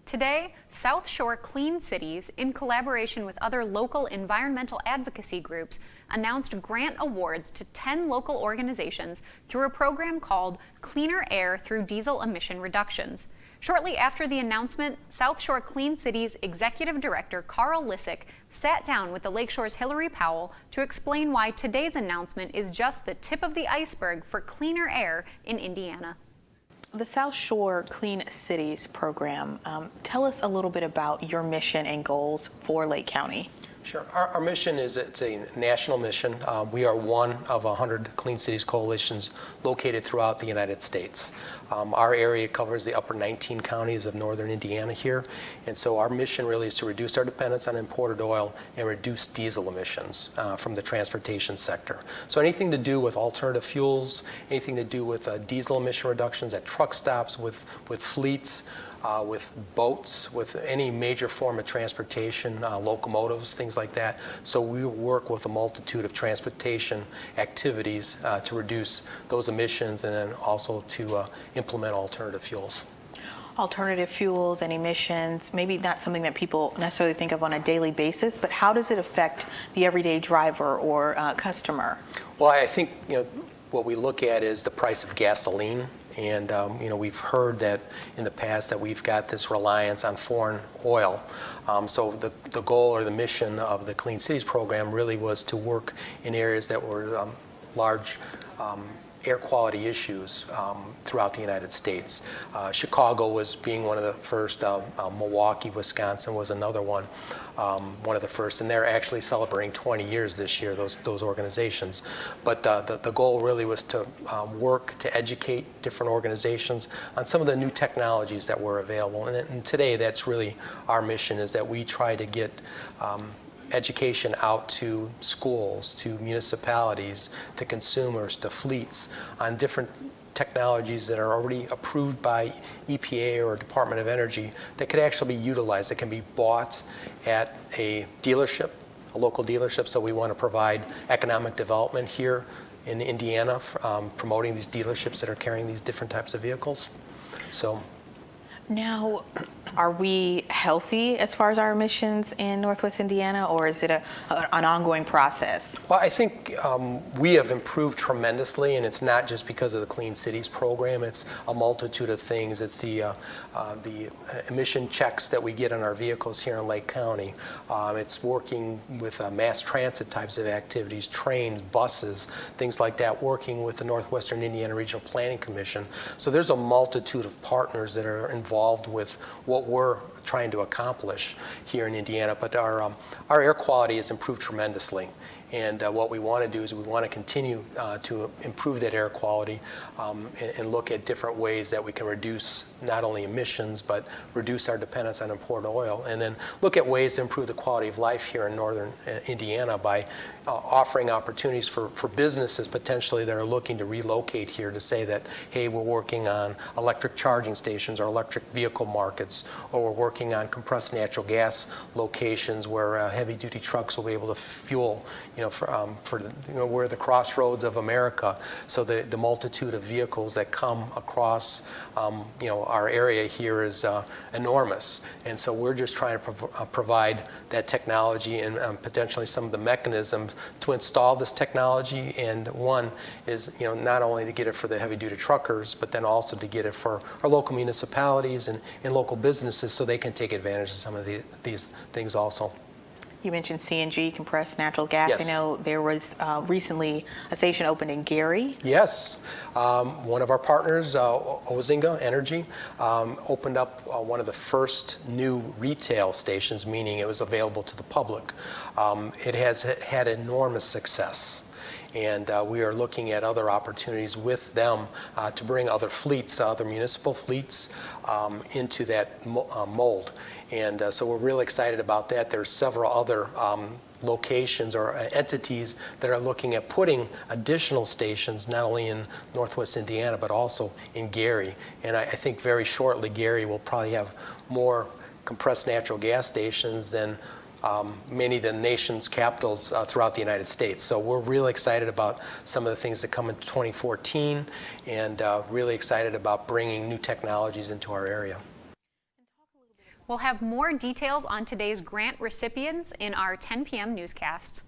Today, South Shore Clean Cities, in collaboration with other local environmental advocacy groups, announced grant awards to 10 local organizations through a program called Cleaner Air Through Diesel Emission Reductions. Shortly after the announcement, South Shore Clean Cities Executive Director Carl Lisek sat down with the Lakeshore's Hillary Powell to explain why today's announcement is just the tip of the iceberg for cleaner air in Indiana. The South Shore Clean Cities program, tell us a little bit about your mission and goals for Lake County. Sure. Our mission is it's a national mission. We are one of 100 Clean Cities coalitions located throughout the United States. Our area covers the upper 19 counties of northern Indiana here, and so our mission really is to reduce our dependence on imported oil and reduce diesel emissions from the transportation sector. So anything to do with alternative fuels, anything to do with diesel emission reductions at truck stops, with fleets, with boats, with any major form of transportation, locomotives, things like that. So we work with a multitude of transportation activities to reduce those emissions and then also to implement alternative fuels. Alternative fuels and emissions, maybe not something that people necessarily think of on a daily basis, but how does it affect the everyday driver or customer? Well, I think what we look at is the price of gasoline. And we've heard that in the past that we've got this reliance on foreign oil. So the goal or the mission of the Clean Cities program really was to work in areas that were large air quality issues throughout the United States. Chicago was being one of the first. Milwaukee, Wisconsin was another one of the first, and they're actually celebrating 20 years this year, those organizations. But the goal really was to work to educate different organizations on some of the new technologies that were available. And today, that's really our mission, is that we try to get education out to schools, to municipalities, to consumers, to fleets on different technologies that are already approved by EPA or Department of Energy that could actually be utilized, that can be bought at a dealership, a local dealership. So we want to provide economic development here in Indiana, promoting these dealerships that are carrying these different types of vehicles. So now, are we healthy as far as our emissions in Northwest Indiana, or is it an ongoing process? Well, I think we have improved tremendously, and it's not just because of the Clean Cities program. It's a multitude of things. It's the emission checks that we get on our vehicles here in Lake County. It's working with mass transit types of activities, trains, buses, things like that, working with the Northwestern Indiana Regional Planning Commission. So there's a multitude of partners that are involved with what we're trying to accomplish here in Indiana. But our air quality has improved tremendously. And what we want to do is we want to continue to improve that air quality and look at different ways that we can reduce not only emissions, but reduce our dependence on imported oil, and then look at ways to improve the quality of life here in northern Indiana by offering opportunities for businesses potentially that are looking to relocate here, to say that, hey, we're working on electric charging stations or electric vehicle markets, or we're working on compressed natural gas locations where heavy-duty trucks will be able to fuel, we're the crossroads of America. So the multitude of vehicles that come across, our area here is enormous. And so we're just trying to provide that technology and potentially some of the mechanisms to install this technology. And one is, not only to get it for the heavy-duty truckers, but then also to get it for our local municipalities and local businesses, so they can take advantage of some of these things also. You mentioned CNG, compressed natural gas. Yes. I know there was recently a station opened in Gary. Yes. One of our partners, Ozinga Energy, opened up one of the first new retail stations, meaning it was available to the public. It has had enormous success. And we are looking at other opportunities with them to bring other fleets, other municipal fleets, into that mold. And so we're really excited about that. There's several other locations or entities that are looking at putting additional stations, not only in Northwest Indiana, but also in Gary. And I think very shortly, Gary will probably have more compressed natural gas stations than many of the nation's capitals throughout the United States. So we're really excited about some of the things that come in 2014, and really excited about bringing new technologies into our area. We'll have more details on today's grant recipients in our 10 p.m. newscast.